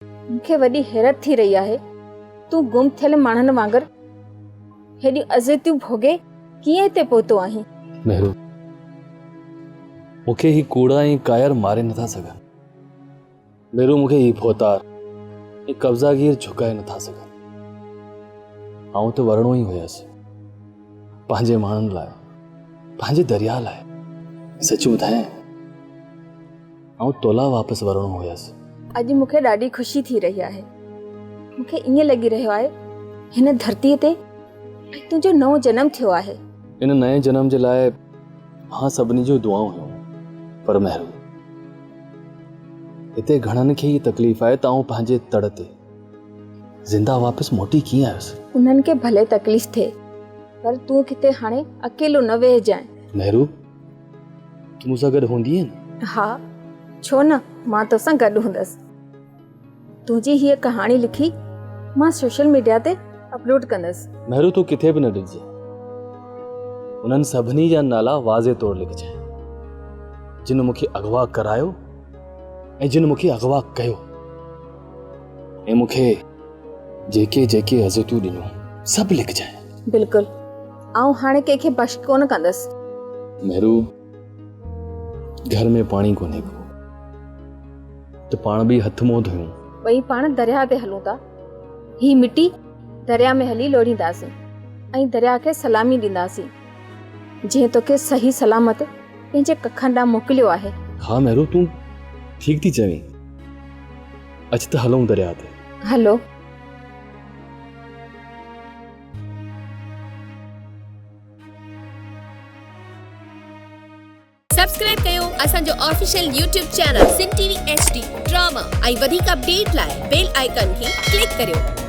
मूंखे वॾी हैरत थी रही आहे, तूं गुम थियल माण्हुनि वांगुरु हेॾियूं अज़ियतूं भोगे कीअं हिते पहुतो आहीं? मेहरू, मूंखे ही कूड़ा ऐं कायर मारे नथा सघनि। मेरू मूंखे ही फोतार ऐं कब्ज़ागीर झुकाए नथा सघनि। आऊं त वरणो ई हुयसि पंहिंजे माण्हुनि लाइ, पंहिंजे दरिया लाइ। सच ॿुधायां, आऊं तोला वापसि वरणो हुयसि। अॼु मूंखे ॾाढी ख़ुशी थी रही आहे। मूंखे ईअं लॻी रहियो आहे हिन धरतीअ ते तुंहिंजो नओं जनम थियो आहे। इन नए जनम जे लाइ मां सभिनी जो दुआऊं हुयूं, पर मेहरू, हिते घणनि खे ही तकलीफ़ आहे त आऊं पंहिंजे तड़ ते ज़िंदा वापसि मोटी कीअं आयुसि। उन्हनि खे भले तकलीफ़ थिए, पर तूं किथे हाणे अकेलो न वेह जाए। मेहरू, तूं मूंसां गॾु हूंदीअ न? हा, छो न, मां तोसां गॾु हूंदसि। तुंहिंजी हीअ कहाणी लिखी मां सोशल मीडिया ते अपलोड कंदसि। मेहरू, तूं किथे बि न ॾिसजे। उन्हनि सभिनी जा नाला वाज़े तौर लिखजांइ, जिन मूंखे अगवा करायो ऐं जिन मूंखे अगवा कयो, ऐं मूंखे जेके जेके अज़ियतूं ॾिनूं सभु लिखजांइ। बिल्कुलु, आऊं हाणे कंहिंखे बख़्श कोन कंदसि। मेहरू, घर में पाणी कोन्हे को, त पाण बि हथ मुंहुं धोयूं। ॿई पाण दरिया ते हलूं था। ही मिटी दरिया में हली लोड़ींदासीं ऐं दरिया खे सलामी ॾींदासीं, जीअं तोखे सही सलामत पंहिंजे कखनि ॾांहुं मोकिलियो आहे। हाँ मेहरू, तूं ठीक थी चवीं। अच त हलूं दरिया ते। हलो। सब्सक्राइब कयो असांजो official YouTube channel Singh TV HD drama ऐं वधीक अपडेट लाइ बेल आइकन खे क्लिक करियो।